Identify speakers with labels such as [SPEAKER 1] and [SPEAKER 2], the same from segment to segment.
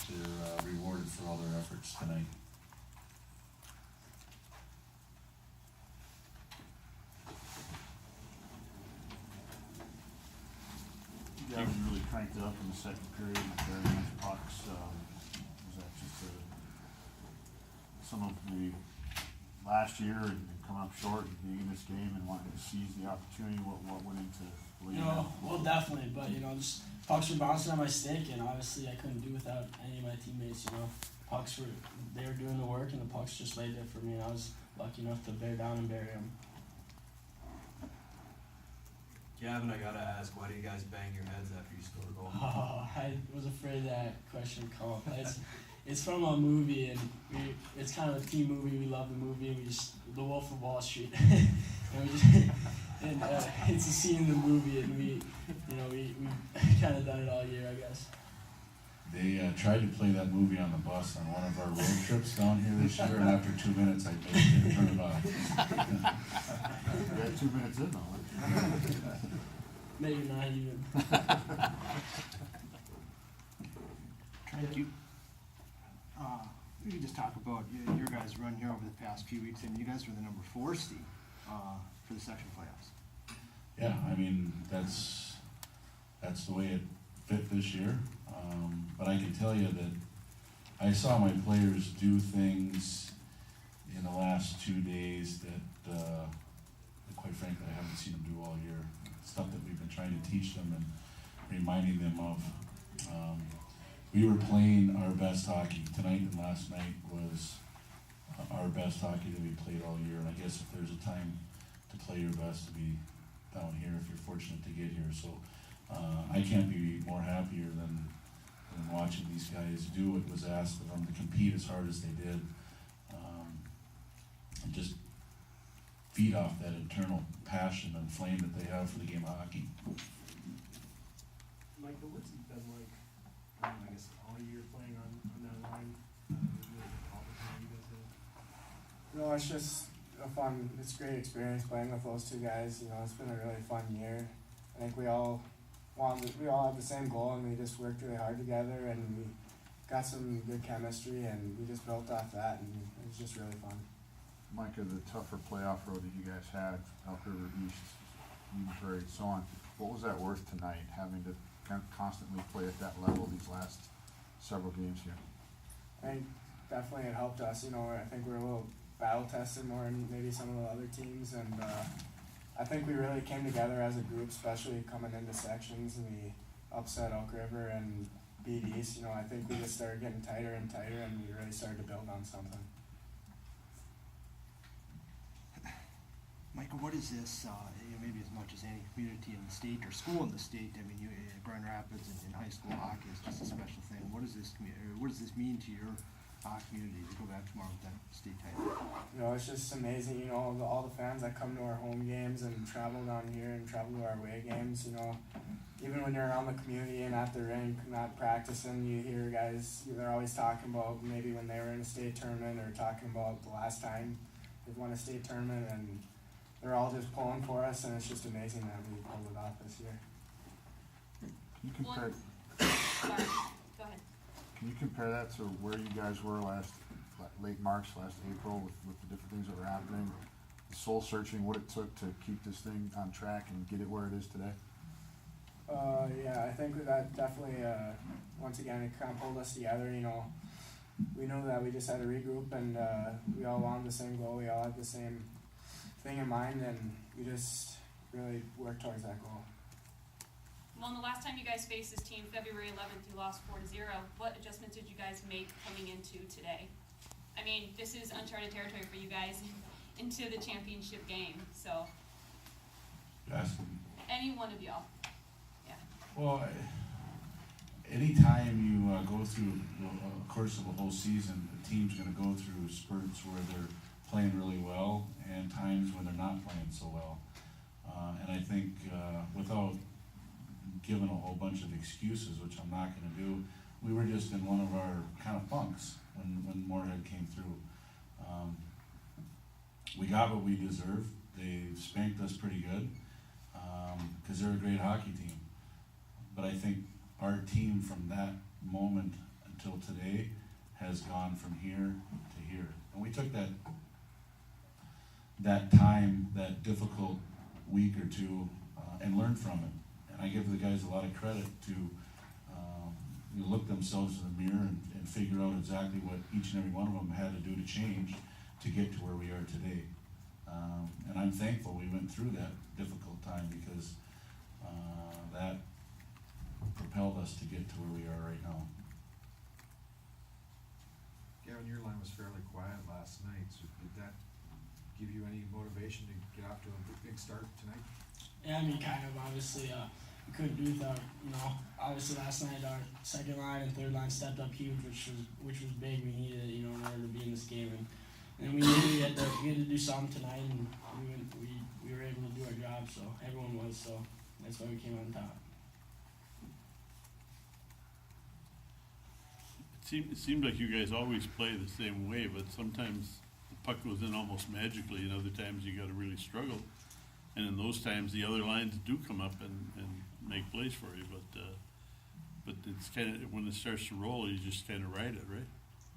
[SPEAKER 1] they're rewarded for all their efforts tonight.
[SPEAKER 2] Gavin really cranked it up in the second period with very nice pucks. Was that just some of the last year and come up short and being in this game and wanting to seize the opportunity? What went into leading that?
[SPEAKER 3] Well, definitely, but just pucks were bouncing on my stick, and obviously I couldn't do without any of my teammates. They were doing the work, and the pucks just laid there for me, and I was lucky enough to bear down and bury them.
[SPEAKER 4] Gavin, I gotta ask, why do you guys bang your heads after you score a goal?
[SPEAKER 3] Oh, I was afraid that question would come up. It's from a movie, and it's kind of a team movie. We love the movie, and The Wolf of Wall Street, and it's a scene in the movie, and we kind of done it all year, I guess.
[SPEAKER 1] They tried to play that movie on the bus on one of our road trips down here this year, and after 2 minutes, I didn't turn it off.
[SPEAKER 2] You got 2 minutes in though.
[SPEAKER 3] Maybe not even.
[SPEAKER 5] Thank you. We could just talk about your guys' run here over the past few weeks, and you guys were the number 4 seed for the section playoffs.
[SPEAKER 1] Yeah, I mean, that's the way it fit this year. But I can tell you that I saw my players do things in the last 2 days that quite frankly I haven't seen them do all year. Stuff that we've been trying to teach them and reminding them of. We were playing our best hockey. Tonight and last night was our best hockey that we played all year. And I guess if there's a time to play your best, to be down here if you're fortunate to get here. So I can't be more happier than watching these guys do what was asked of them, to compete as hard as they did, and just feed off that internal passion and flame that they have for the game of hockey.
[SPEAKER 6] Michael, what's it been like, I guess, all year playing on that line?
[SPEAKER 7] No, it's just it's a great experience playing with those two guys. It's been a really fun year. I think we all had the same goal, and we just worked really hard together, and we got some good chemistry, and we just built off that, and it was just really fun.
[SPEAKER 2] Micah, the tougher playoff road that you guys had, Elk River East, Eden Prairie, so on, what was that worth tonight, having to constantly play at that level these last several games here?
[SPEAKER 7] I think definitely it helped us. I think we're a little battle tested more than maybe some of the other teams, and I think we really came together as a group, especially coming into sections, and we upset Elk River and beat East. I think we just started getting tighter and tighter, and we really started to build on something.
[SPEAKER 5] Michael, what is this, maybe as much as any community in the state or school in the state? I mean, Grand Rapids and high school hockey is just a special thing. What does this mean to your community to go back tomorrow with that state title?
[SPEAKER 7] It's just amazing, all the fans that come to our home games and travel down here and travel to our away games, even when you're around the community and at the rink, not practicing, you hear guys, they're always talking about maybe when they were in a state tournament, or talking about the last time they've won a state tournament, and they're all just pulling for us, and it's just amazing that we pulled it off this year.
[SPEAKER 2] Can you compare?
[SPEAKER 8] Sorry, go ahead.
[SPEAKER 2] Can you compare that to where you guys were late March, last April, with the different things that were happening, the soul searching, what it took to keep this thing on track and get it where it is today?
[SPEAKER 7] Yeah, I think that definitely, once again, it kind of pulled us together. We know that we just had to regroup, and we all wanted the same goal. We all had the same thing in mind, and we just really worked towards that goal.
[SPEAKER 8] Well, the last time you guys faced this team, February 11th, you lost 4-0. What adjustments did you guys make coming into today? I mean, this is uncharted territory for you guys into the championship game, so.
[SPEAKER 1] Yes.
[SPEAKER 8] Any one of y'all. Yeah.
[SPEAKER 1] Well, anytime you go through the course of a whole season, the team's going to go through spurts where they're playing really well and times when they're not playing so well. And I think without giving a whole bunch of excuses, which I'm not going to do, we were just in one of our kind of funks when Moorhead came through. We got what we deserved. They spanked us pretty good because they're a great hockey team. But I think our team from that moment until today has gone from here to here. And we took that time, that difficult week or two, and learned from it. And I give the guys a lot of credit to look themselves in the mirror and figure out exactly what each and every one of them had to do to change to get to where we are today. And I'm thankful we went through that difficult time because that propelled us to get to where we are right now.
[SPEAKER 9] Gavin, your line was fairly quiet last night, so did that give you any motivation to get off to a big start tonight?
[SPEAKER 3] Yeah, I mean, kind of. Obviously, we couldn't do without, obviously last night our second line and third line stepped up huge, which was big. We needed it, in order to be in this game, and we knew we had to do something tonight, and we were able to do our job. So everyone was. So that's why we came on top.
[SPEAKER 10] It seems like you guys always play the same way, but sometimes the puck goes in almost magically, and other times you gotta really struggle. And in those times, the other lines do come up and make plays for you, but it's kinda, when it starts to roll, you just kinda ride it, right?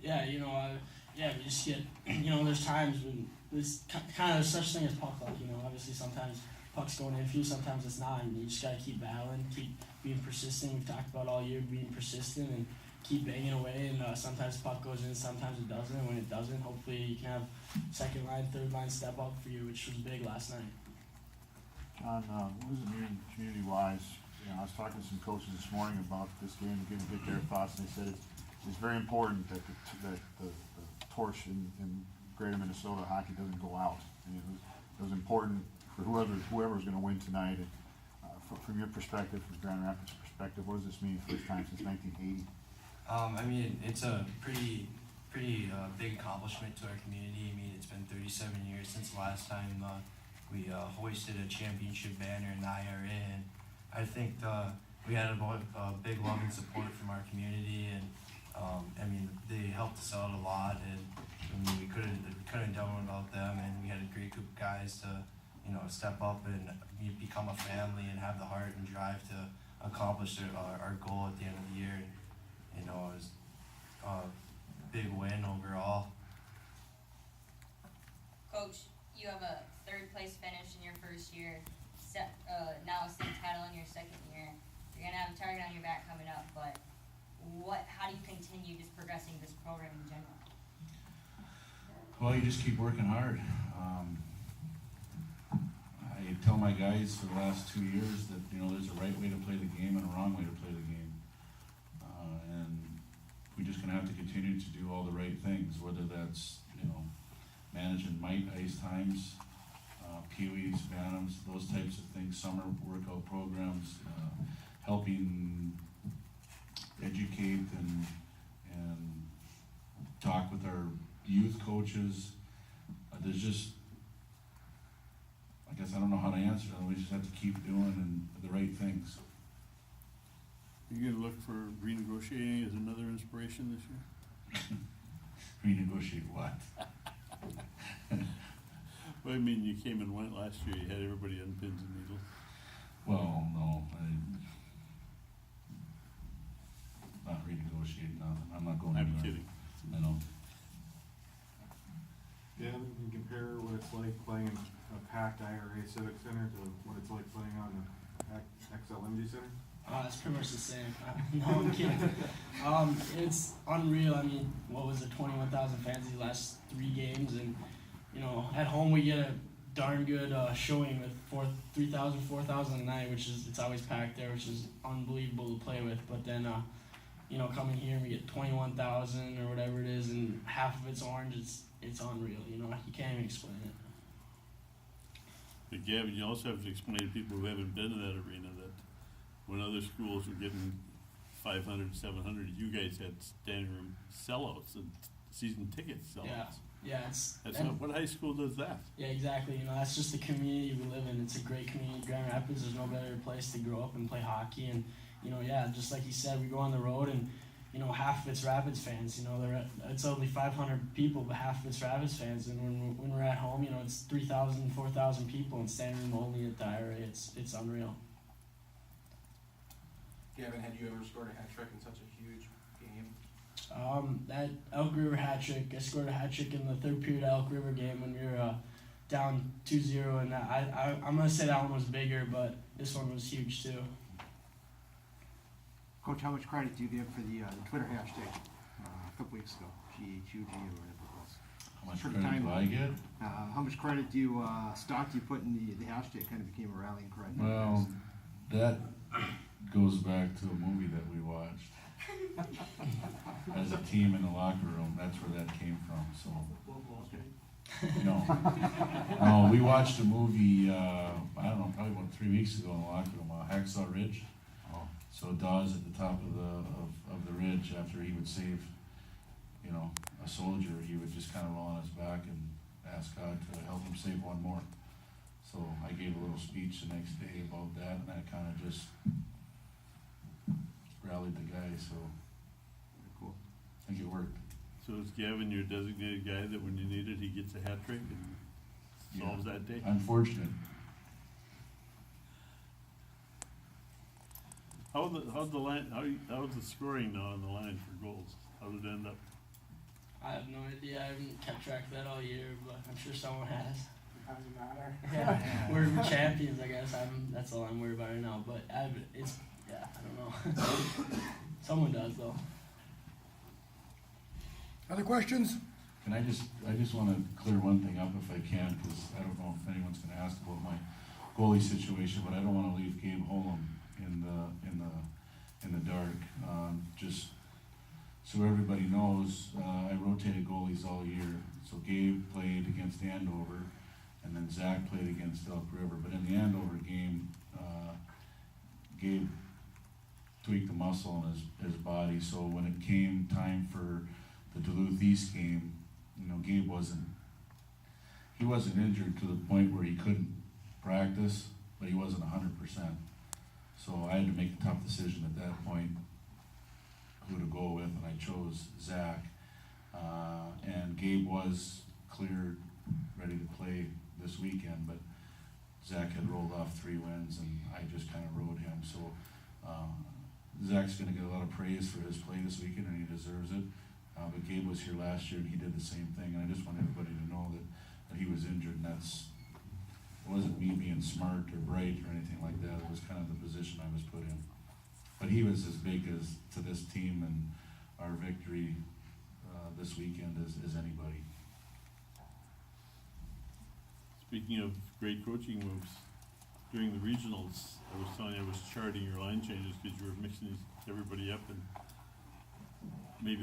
[SPEAKER 3] Yeah, we just get, there's times when there's kind of such thing as puck luck, obviously sometimes puck's going in for you, sometimes it's not, and you just gotta keep battling, keep being persistent. We've talked about all year being persistent and keep banging away, and sometimes puck goes in, sometimes it doesn't, and when it doesn't, hopefully you can have second line, third line step up for you, which was big last night.
[SPEAKER 2] John, what does it mean community-wise? I was talking to some coaches this morning about this game and getting to get their thoughts, and they said it's very important that the torch in Greater Minnesota hockey doesn't go out. And it was important for whoever's going to win tonight. And, from your perspective, from Grand Rapids' perspective, what does this mean first time since 1980?
[SPEAKER 11] I mean, it's a pretty big accomplishment to our community. I mean, it's been 37 years since the last time we hoisted a championship banner in the IRA, and I think we had a big love and support from our community, and I mean, they helped us out a lot, and I mean, we couldn't have done without them, and we had a great group of guys to step up and become a family and have the heart and drive to accomplish our goal at the end of the year. It was a big win overall.
[SPEAKER 12] Coach, you have a third place finish in your first year, now a state title in your second year. You're gonna have a target on your back coming up, but how do you continue just progressing this program in general?
[SPEAKER 1] Well, you just keep working hard. I tell my guys for the last 2 years that there's a right way to play the game and a wrong way to play the game, and we're just gonna have to continue to do all the right things, whether that's managing ice times, peewees, bantams, those types of things, summer workout programs, helping educate and talk with our youth coaches. There's just, I guess I don't know how to answer them. We just have to keep doing the right things.
[SPEAKER 10] You gonna look for renegotiating as another inspiration this year?
[SPEAKER 1] Renegotiate what?
[SPEAKER 10] Well, I mean, you came and went last year, you had everybody on pins and needles.
[SPEAKER 1] Well, no, not renegotiate nothing. I'm not going
[SPEAKER 10] I'm
[SPEAKER 1] anywhere.
[SPEAKER 10] kidding.
[SPEAKER 1] I know.
[SPEAKER 9] Yeah, we can compare what it's like playing in a packed IRA Civic Center to what it's like playing on the XLMG Center.
[SPEAKER 3] It's pretty much the same. No, I'm kidding. It's unreal. I mean, what was it, 21,000 fans these last 3 games, and at home we get a darn good showing with 3,000, 4,000 a night, it's always packed there, which is unbelievable to play with. But then, coming here and we get 21,000 or whatever it is, and half of it's orange. It's unreal. You can't even explain it.
[SPEAKER 10] But Gavin, you also have to explain to people who haven't been to that arena that when other schools were getting 500, 700, you guys had standing room sellouts and season ticket sellouts.
[SPEAKER 3] Yeah,
[SPEAKER 10] What high school does that?
[SPEAKER 3] Yeah, exactly. That's just the community we live in. It's a great community. Grand Rapids, there's no better place to grow up and play hockey. And just like you said, we go on the road and half of it's Rapids fans. It's only 500 people, but half of it's Rapids fans. And when we're at home, it's 3,000, 4,000 people and standing room only at the IRA. It's unreal.
[SPEAKER 11] Gavin, had you ever scored a hat trick in such a huge game?
[SPEAKER 3] that Elk River hat trick. I scored a hat trick in the third period Elk River game when we were down 2-0, and I'm gonna say that one was bigger, but this one was huge too.
[SPEAKER 5] Coach, how much credit do you give for the Twitter hashtag a couple weeks ago? GHUG or whatever it was.
[SPEAKER 1] How much
[SPEAKER 5] For the
[SPEAKER 1] credit
[SPEAKER 5] time-
[SPEAKER 1] do I get?
[SPEAKER 5] How much credit do you, stock do you put in the hashtag? Kind of became a rallying cry.
[SPEAKER 1] Well, that goes back to a movie that we watched. As a team in the locker room, that's where that came from, so.
[SPEAKER 6] Wall Street.
[SPEAKER 1] No, we watched a movie, I don't know, probably about 3 weeks ago in the locker room, Hacksaw Ridge. So Dawes at the top of the ridge, after he would save, a soldier, he would just kind of roll on his back and ask God to help him save one more. So I gave a little speech the next day about that, and that kind of just rallied the guys, so
[SPEAKER 5] Cool.
[SPEAKER 1] I think it worked.
[SPEAKER 10] So is Gavin your designated guy that when you need it, he gets a hat trick and solves that day?
[SPEAKER 1] Unfortunate.
[SPEAKER 10] How's the scoring now on the line for goals? How did it end up?
[SPEAKER 3] I have no idea. I haven't kept track of that all year, but I'm sure someone has.
[SPEAKER 7] Doesn't matter.
[SPEAKER 3] Yeah, we're champions, I guess. That's all I'm worried about right now. But I don't know. Someone does though.
[SPEAKER 13] Other questions?
[SPEAKER 1] And I just want to clear one thing up if I can, because I don't know if anyone's going to ask about my goalie situation, but I don't want to leave Gabe Holm in the dark. Just so everybody knows, I rotated goalies all year. So Gabe played against Andover, and then Zach played against Elk River. But in the Andover game, Gabe tweaked the muscle in his body. So when it came time for the Duluth East game, Gabe wasn't injured to the point where he couldn't practice, but he wasn't 100%. So I had to make a tough decision at that point who to go with, and I chose Zach. And Gabe was cleared, ready to play this weekend, but Zach had rolled off 3 wins, and I just kind of rode him. So Zach's going to get a lot of praise for his play this weekend, and he deserves it. But Gabe was here last year, and he did the same thing. And I just want everybody to know that he was injured, and it wasn't me being smart or bright or anything like that. It was kind of the position I was put in. But he was as big to this team and our victory this weekend as anybody.
[SPEAKER 10] Speaking of great coaching moves, during the regionals, I was telling you I was charting your line changes because you were mixing everybody up, and